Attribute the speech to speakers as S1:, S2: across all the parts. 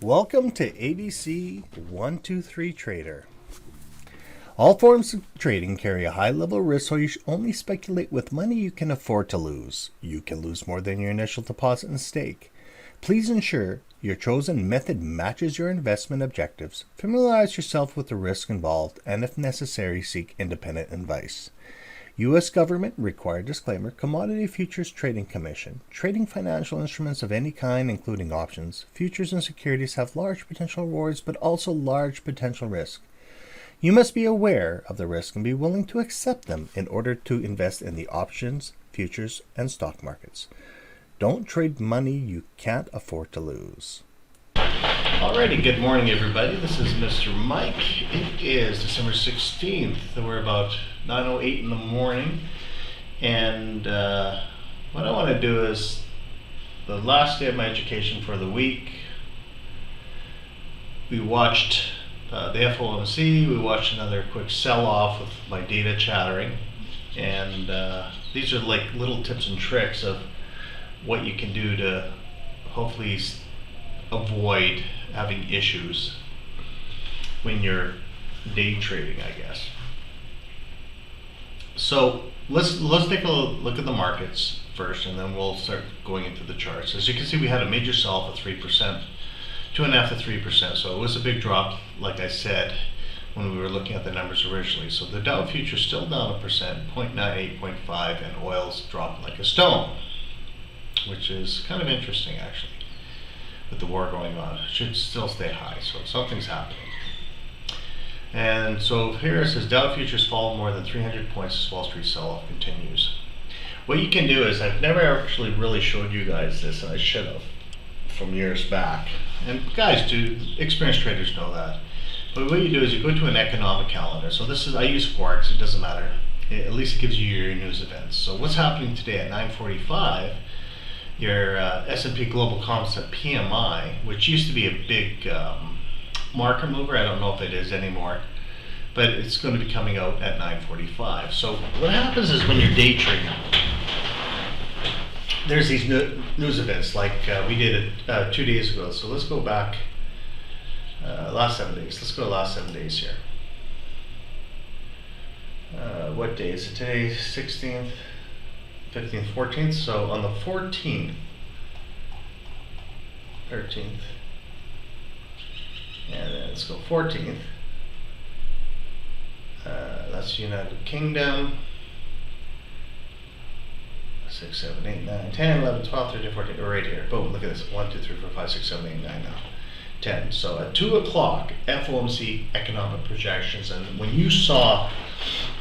S1: Welcome to ABC 123 Trader. All forms of trading carry a high level of risk, so you should only speculate with money you can afford to lose. You can lose more than your initial deposit and stake. Please ensure your chosen method matches your investment objectives. Familiarize yourself with the risk involved, and if necessary, seek independent advice. U.S. Government required disclaimer, Commodity Futures Trading Commission. Trading financial instruments of any kind, including options, futures, and securities, have large potential rewards but also large potential risk. You must be aware of the risk and be willing to accept them in order to invest in the options, futures, and stock markets. Don't trade money you can't afford to lose.
S2: Alrighty, good morning everybody. This is Mr. Mike. It is December 16th. We're about 9:08 in the morning. And what I want to do is the last day of my education for the week. We watched the FOMC. We watched another quick sell-off with my data chattering. And these are like little tips and tricks of what you can do to hopefully avoid having issues when you're day trading, I guess. So let's take a look at the markets first, and then we'll start going into the charts. As you can see, we had a major sell of 3%, 2.5 to 3%. So it was a big drop, like I said, when we were looking at the numbers originally. So the Dow future still down 1%, 0.98, 0.5, and oil's dropped like a stone, which is kind of interesting actually. With the war going on, it should still stay high, so something's happening. And so here it says Dow futures fall more than 300 points as Wall Street sell-off continues. What you can do is, I've never actually really showed you guys this, and I should have from years back. And guys do, experienced traders know that. But what you do is you go to an economic calendar. So this is, I use Forex, it doesn't matter. At least it gives you your news events. So what's happening today at 9:45? Your S&P Global Composite PMI, which used to be a big marker mover, I don't know if it is anymore, but it's going to be coming out at 9:45. So what happens is when you're day trading, there's these news events like we did it 2 days ago. So let's go back last 7 days. Let's go last 7 days here. What day is it today? 16th. 15th, 14th, so on the 14th, 13th, and then let's go 14th, that's United Kingdom, 6, 7, 8, 9, 10, 11, 12, 13, 14, we're right here, boom, look at this, 1, 2, 3, 4, 5, 6, 7, 8, 9 now, 10, so at 2 o'clock, FOMC economic projections, and when you saw,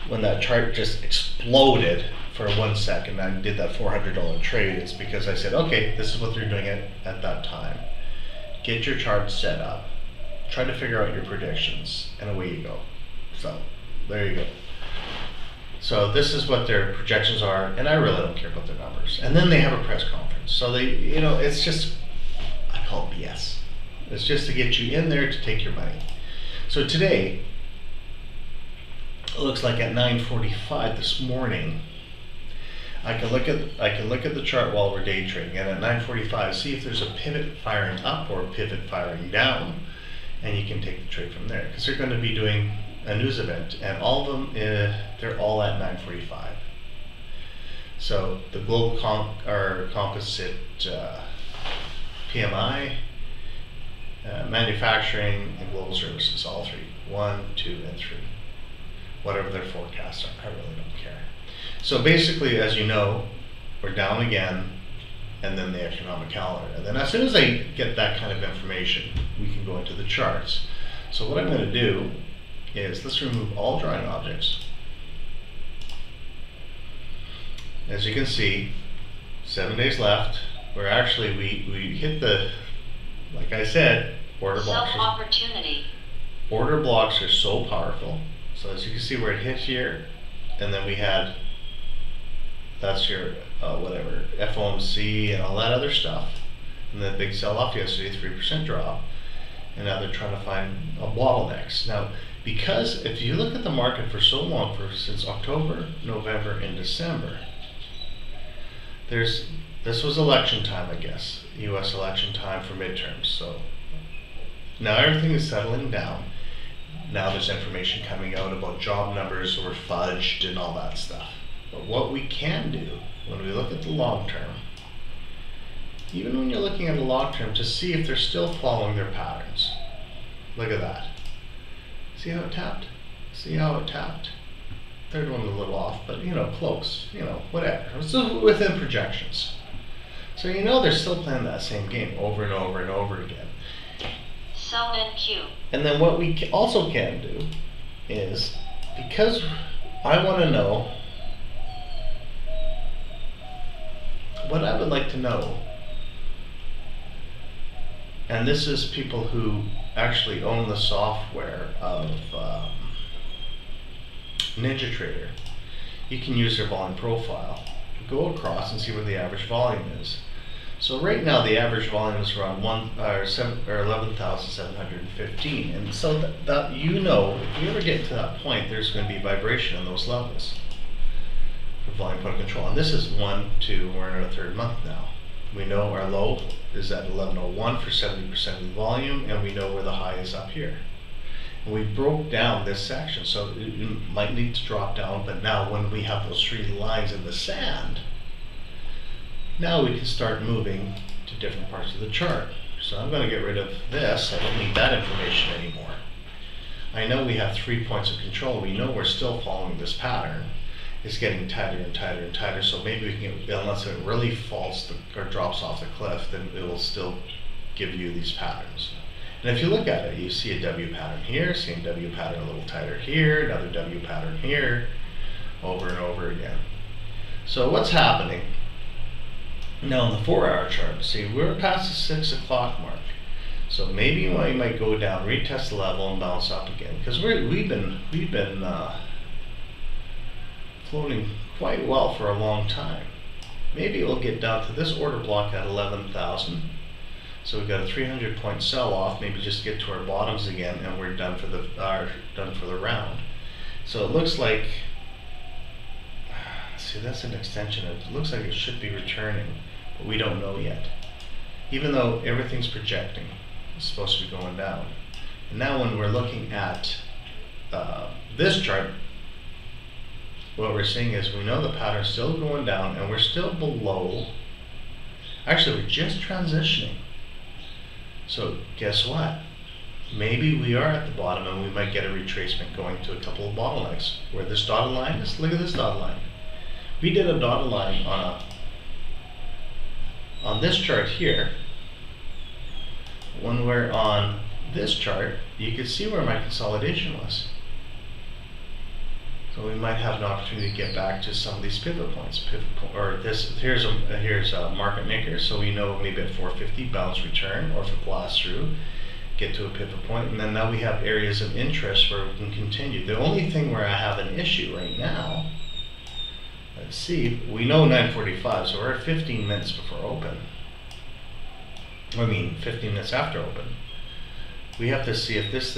S2: when that chart just exploded, for 1 second, I did that $400 trade, it's because I said, okay, this is what they're doing at that time. Get your chart set up, try to figure out your predictions, and away you go. So, there you go. So this is what their projections are, and I really don't care about their numbers. And then they have a press conference. So they, it's just, I call it BS. It's just to get you in there to take your money. So today, it looks like at 9:45 this morning, I can look at the chart while we're day trading, and at 9:45, see if there's a pivot firing up or a pivot firing down, and you can take the trade from there. Because they're going to be doing a news event, and all of them, they're all at 9:45. So the global composite PMI, manufacturing, and global services, all three, 1, 2, and 3. Whatever their forecasts are, I really don't care. So basically, as you know, we're down again, and then the economic calendar. And then as soon as I get that kind of information, we can go into the charts. So what I'm going to do is, let's remove all drawing objects. As you can see, 7 days left. We're actually, we hit the, like I said, order blocks.
S3: Opportunity.
S2: Order blocks are so powerful. So as you can see, where it hit here, and then we had, that's your whatever, FOMC and all that other stuff, and the big sell-off yesterday, 3% drop, and now they're trying to find bottlenecks. Now, because if you look at the market for so long, since October, November, and December, this was election time, I guess, U.S. election time for midterms. So Now everything is settling down. Now there's information coming out about job numbers were fudged and all that stuff. But what we can do when we look at the long term, even when you're looking at the long term, to see if they're still following their patterns. Look at that. See how it tapped? See how it tapped? Third one a little off, but close, whatever. It's still within projections. So they're still playing that same game over and over and over again.
S3: Sell and queue.
S2: And then what we also can do is, because I want to know, what I would like to know, and this is people who actually own the software of NinjaTrader. You can use their volume profile, go across and see where the average volume is. So right now the average volume is around 11,715, and so that if you ever get to that point, there's going to be vibration in those levels for volume point control. And this is 1, 2, we're in our third month now. We know our low is at 1101 for 70% of the volume, and we know where the high is up here. And we broke down this section, so it might need to drop down, but now when we have those 3 lines in the sand, now we can start moving to different parts of the chart. So I'm going to get rid of this. I don't need that information anymore. I know we have 3 points of control. We know we're still following this pattern. It's getting tighter and tighter and tighter, so maybe we can, unless it really falls or drops off the cliff, then it will still give you these patterns. And if you look at it, you see a W pattern here, see a W pattern a little tighter here, another W pattern here, over and over again. So what's happening? Now on the 4-hour chart, see, we're past the 6 o'clock mark. So maybe you might go down, retest the level, and bounce up again, because we've been floating quite well for a long time. Maybe it'll get down to this order block at 11,000. So we've got a 300-point sell-off. Maybe just get to our bottoms again, and we're done for the round. So it looks like, see, that's an extension. It looks like it should be returning, but we don't know yet. Even though everything's projecting, it's supposed to be going down. And now when we're looking at this chart, what we're seeing is we know the pattern's still going down, and we're still below. Actually, we're just transitioning. So guess what? Maybe we are at the bottom, and we might get a retracement going to a couple of bottlenecks. Where this dotted line is, look at this dotted line. We did a dotted line on this chart here. When we're on this chart, you can see where my consolidation was. So we might have an opportunity to get back to some of these pivot points. Here's a market maker, so we know maybe at 450 bounce return, or if it blasts through, get to a pivot point, and then now we have areas of interest where we can continue. The only thing where I have an issue right now, let's see, we know 9:45, so we're at 15 minutes before open. 15 minutes after open. We have to see if this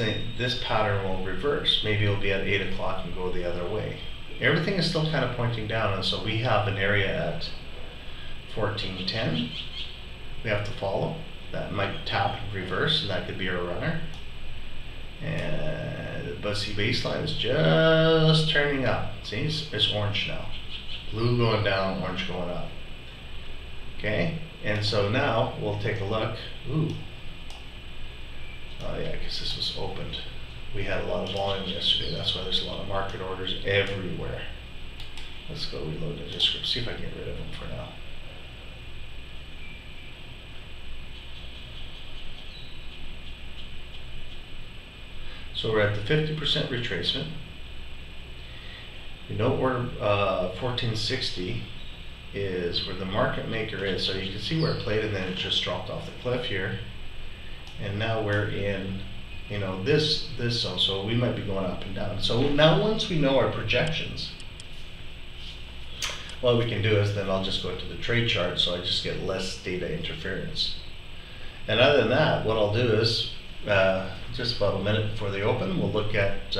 S2: pattern will reverse. Maybe it'll be at 8 o'clock and go the other way. Everything is still kind of pointing down, and so we have an area at 1410 we have to follow. That might tap and reverse, and that could be our runner. But see, baseline is just turning up. See, it's orange now. Blue going down, orange going up. Okay, and so now we'll take a look. Ooh. Oh yeah, because this was opened. We had a lot of volume yesterday. That's why there's a lot of market orders everywhere. Let's go reload the script. See if I can get rid of them for now. So we're at the 50% retracement. We know order 1460 is where the market maker is. So you can see where it played, and then it just dropped off the cliff here. And now we're in, this zone, so we might be going up and down. So now once we know our projections, what we can do is then I'll just go to the trade chart, so I just get less data interference. And other than that, what I'll do is, just about a minute before the open, we'll look at,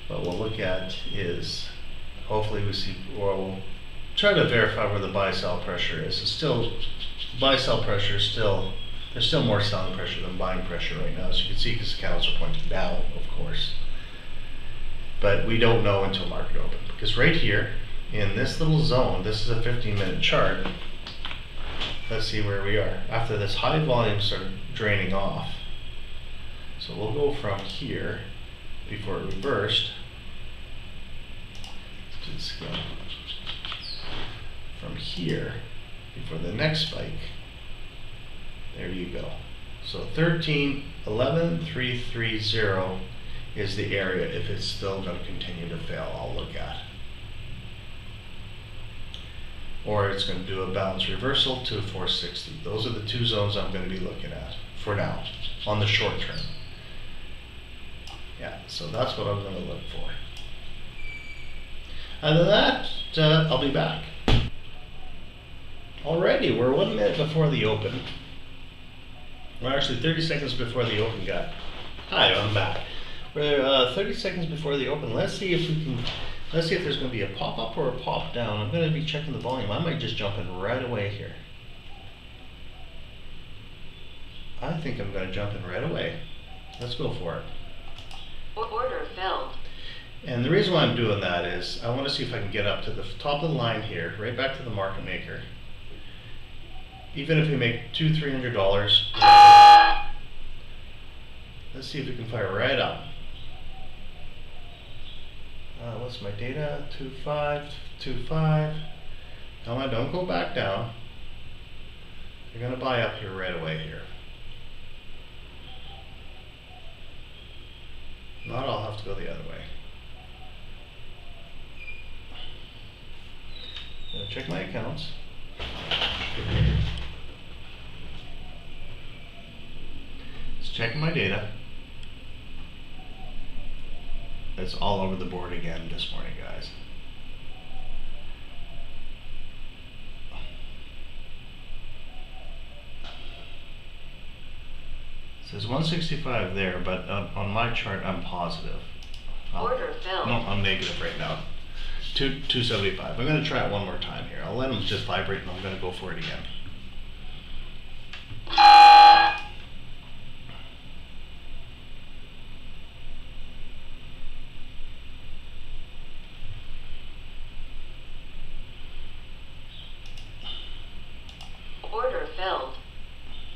S2: what we'll look at is, hopefully we see, or we'll try to verify where the buy-sell pressure is. It's still, buy-sell pressure is still There's still more selling pressure than buying pressure right now, as you can see, because the candles are pointing down, of course. But we don't know until market open, because right here in this little zone, this is a 15-minute chart. Let's see where we are after this high volume started draining off. So we'll go from here before it reversed to the scale. From here before the next spike. There you go. So 13.11.330 is the area if it's still going to continue to fail. I'll look at. Or it's going to do a bounce reversal to 460. Those are the two zones I'm going to be looking at for now on the short term. Yeah, so that's what I'm going to look for. Other than that, I'll be back. Alrighty, we're 1 minute before the open. We're actually 30 seconds before the open got. Hi, I'm back. We're 30 seconds before the open. Let's see if there's going to be a pop up or a pop down. I'm going to be checking the volume. I might just jump in right away here. I think I'm going to jump in right away. Let's go for it.
S3: Order filled.
S2: And the reason why I'm doing that is I want to see if I can get up to the top of the line here, right back to the market maker. Even if we make $200-300, let's see if we can fire right up. What's my data? 2525. Come on, don't go back down. You're gonna buy up here right away here. Not, I'll have to go the other way. I'm gonna check my accounts. Just checking my data. It's all over the board again this morning, guys. It says 165 there, but on my chart I'm positive.
S3: Order filled.
S2: No, I'm negative right now. 275. I'm going to try it one more time here. I'll let them just vibrate and I'm going to go for it again.
S3: Order filled.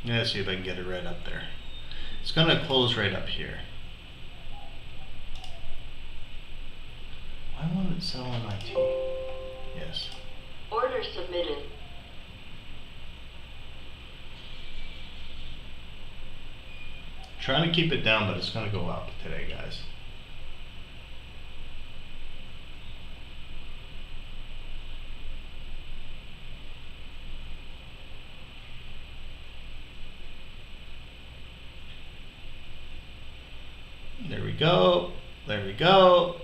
S2: Let's see if I can get it right up there. It's going to close right up here. Why won't it sell on IT? Yes.
S3: Order submitted.
S2: Trying to keep it down, but it's going to go up today, guys. There we go. There we go.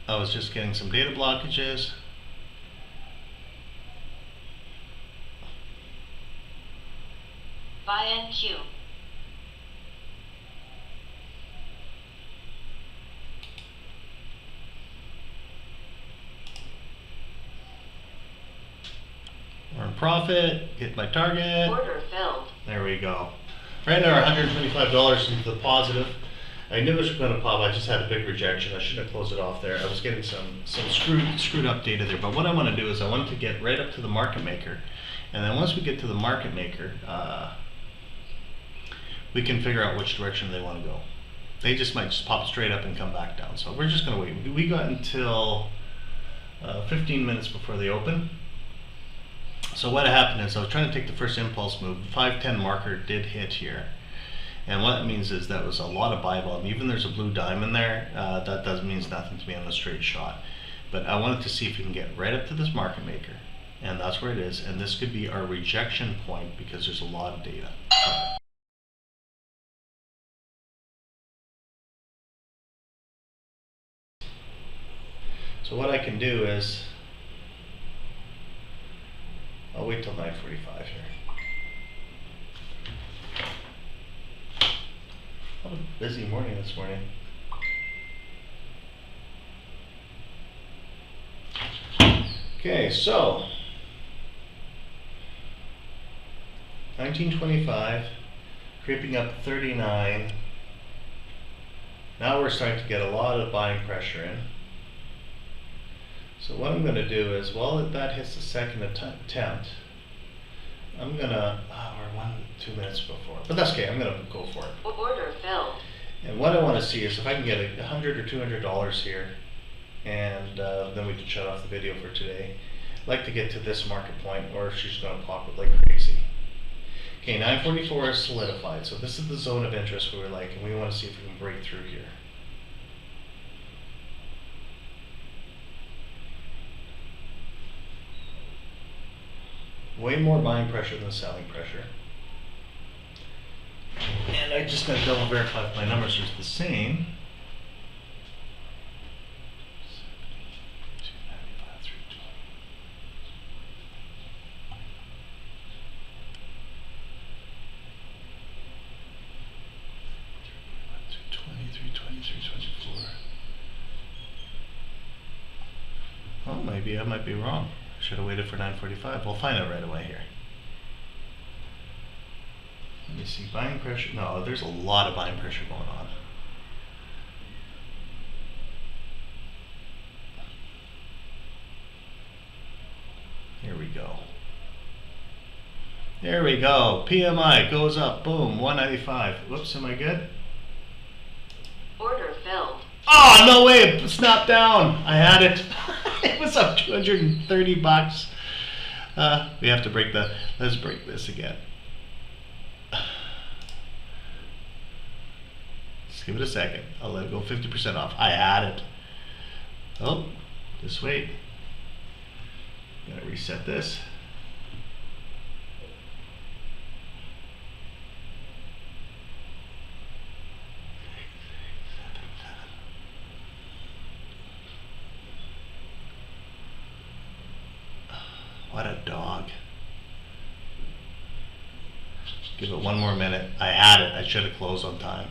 S2: I was just getting some data blockages.
S3: Buy in queue.
S2: We're in profit. Hit my target.
S3: Order filled.
S2: There we go. Right now, $125 into the positive. I knew it was going to pop. I just had a big rejection. I shouldn't have closed it off there. I was getting some screwed up data there. But what I want to do is I want to get right up to the market maker, and then once we get to the market maker, we can figure out which direction they want to go. They just might just pop straight up and come back down. So we're just going to wait. We got until 15 minutes before they open. So what happened is I was trying to take the first impulse move. 510 marker did hit here. And what it means is that was a lot of buy volume. Even there's a blue diamond there, that doesn't mean nothing to me on a straight shot. But I wanted to see if we can get right up to this market maker. And that's where it is. And this could be our rejection point because there's a lot of data. So what I can do is, I'll wait till 9:45 here. What a busy morning this morning. Okay, so 1925 creeping up 39. Now we're starting to get a lot of buying pressure in. So what I'm going to do is, while that hits the second attempt, I'm going to, we're 2 minutes before, but that's okay, I'm going to go for it.
S3: Order filled.
S2: And what I want to see is if I can get $100 or $200 here, and then we can shut off the video for today. I'd like to get to this market point, or she's going to pop it like crazy. Okay, 944 is solidified, so this is the zone of interest we were like, and we want to see if we can break through here. Way more buying pressure than selling pressure. And I just got to double verify if my numbers are the same. 295, 320, 324. Oh, maybe I might be wrong. Should have waited for 945. We'll find out right away here. Let me see, buying pressure. No, there's a lot of buying pressure going on. Here we go. There we go. PMI goes up. Boom, 195. Whoops, am I good?
S3: Order filled.
S2: Oh, no way, it snapped down. I had it. It was up 230 bucks. We have to break the, let's break this again. Just give it a second. I'll let it go 50% off. I had it. Oh, just wait. Gotta reset this. What a dog. Give it one more minute. I had it. I should have closed on time.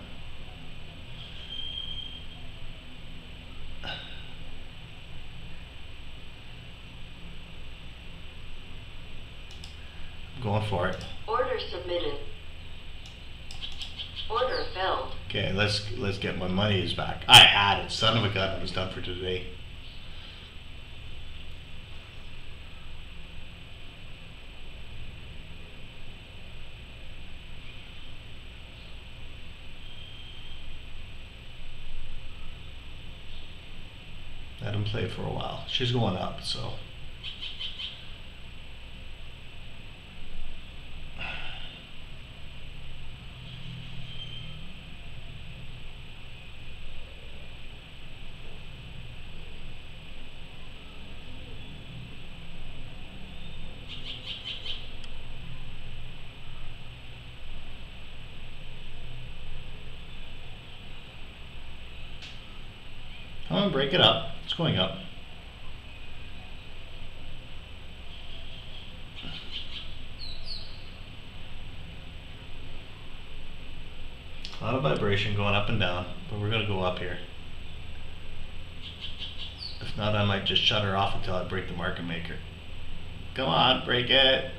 S2: I'm going for it.
S3: Order submitted. Order filled.
S2: Okay, let's get my monies back. I had it. Son of a gun, it was done for today. Let him play for a while. She's going up, so. Come on, break it up. It's going up. A lot of vibration going up and down, but we're going to go up here. If not, I might just shut her off until I break the market maker. Come on, break it.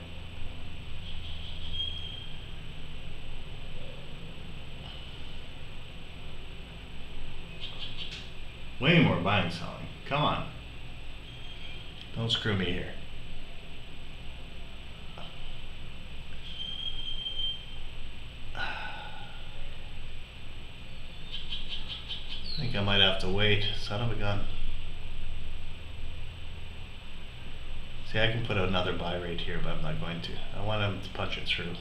S2: Way more buying, selling. Come on. Don't screw me here. I think I might have to wait. Son of a gun. See, I can put another buy rate here, but I'm not going to. I want him to punch it through.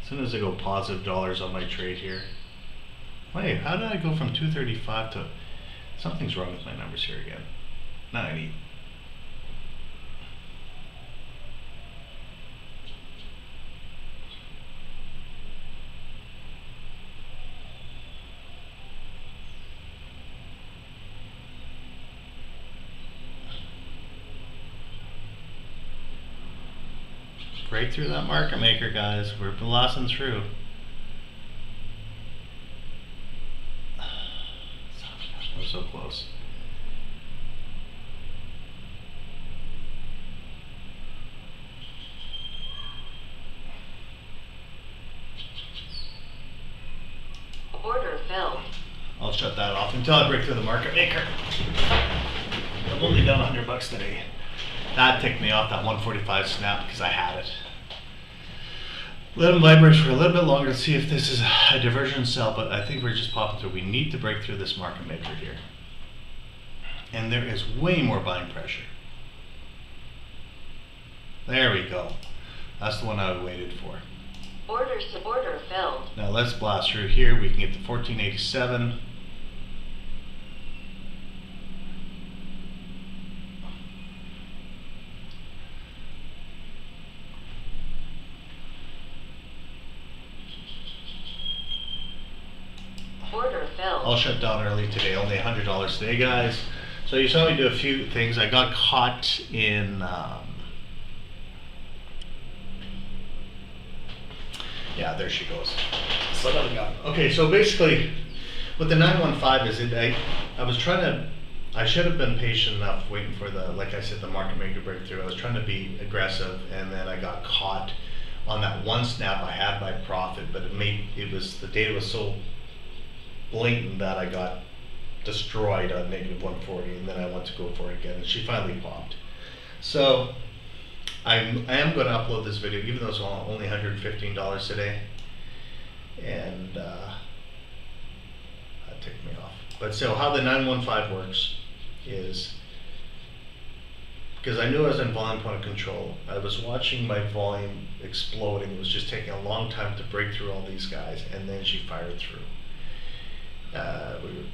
S2: As soon as I go positive dollars on my trade here. Wait, how did I go from 235 to... Something's wrong with my numbers here again. 90. Break through that market maker, guys. We're blasting through. That was so close. that off until I break through the market maker. I've only done $100 today. That ticked me off, that 145 snap, because I had it. Let them vibrate for a little bit longer to see if this is a diversion sell, but I think we're just popping through. We need to break through this market maker here. And there is way more buying pressure. There we go. That's the one I waited for.
S3: Order filled.
S2: Now let's blast through here. We can get to 1487.
S3: Order filled.
S2: I'll shut down early today. Only $100 today, guys. So you saw me do a few things. I got caught in yeah, there she goes. Okay, so basically, what the 915 is, I was trying to, I should have been patient enough waiting for the, like I said, the market maker breakthrough. I was trying to be aggressive, and then I got caught on that one snap. I had my profit, but the data was so blatant that I got destroyed on negative 140, and then I went to go for it again, and she finally popped. So I am going to upload this video, even though it's only $115 today, and that ticked me off. But so how the 915 works is, because I knew I was in volume point of control, I was watching my volume exploding. It was just taking a long time to break through all these guys, and then she fired through.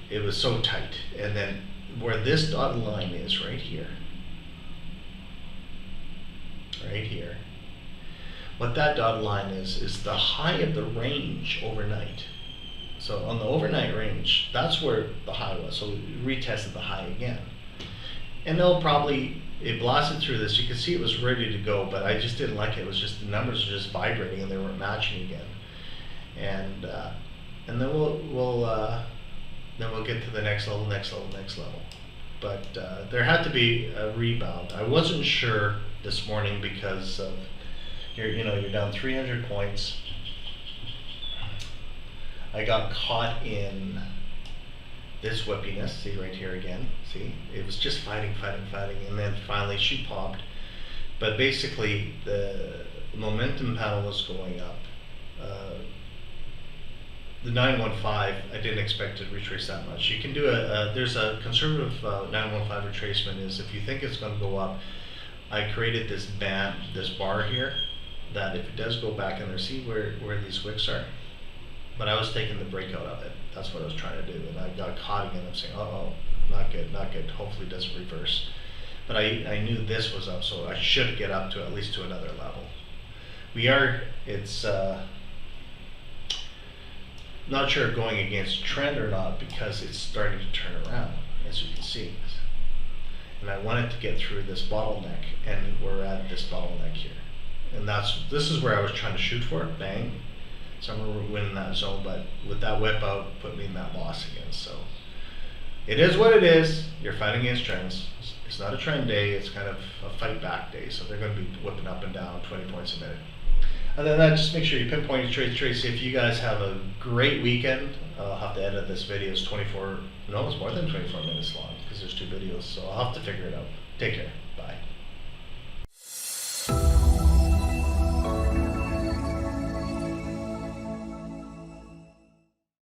S2: It was so tight, and then where this dotted line is right here, what that dotted line is the high of the range overnight. So on the overnight range, that's where the high was. So we retested the high again, and it blasted through this. You can see it was ready to go, but I just didn't like it. It was just the numbers were just vibrating and they weren't matching again. And then we'll get to the next level. But there had to be a rebound. I wasn't sure this morning because of you're down 300 points. I got caught in this whippiness. See right here again. See, it was just fighting, and then finally she popped. But basically, the momentum panel was going up. The 915, I didn't expect to retrace that much. You can do there's a conservative 915 retracement is if you think it's going to go up. I created this bar here, that if it does go back in there, see where these wicks are? But I was taking the breakout of it. That's what I was trying to do, and I got caught again. I'm saying, oh, not good. Hopefully it doesn't reverse. But I knew this was up, so I should get up to at least to another level. It's not sure going against trend or not, because it's starting to turn around, as you can see. And I wanted to get through this bottleneck, and we're at this bottleneck here. And this is where I was trying to shoot for, bang. Somewhere we're winning that zone, but with that whip out, put me in that loss again. So it is what it is. You're fighting against trends. It's not a trend day, it's kind of a fight back day. So they're going to be whipping up and down 20 points a minute. Other than that, just make sure you pinpoint your trades. If you guys have a great weekend, I'll have to edit this video. It's more than 24 minutes long because there's 2 videos. So I'll have to figure it out. Take care. Bye.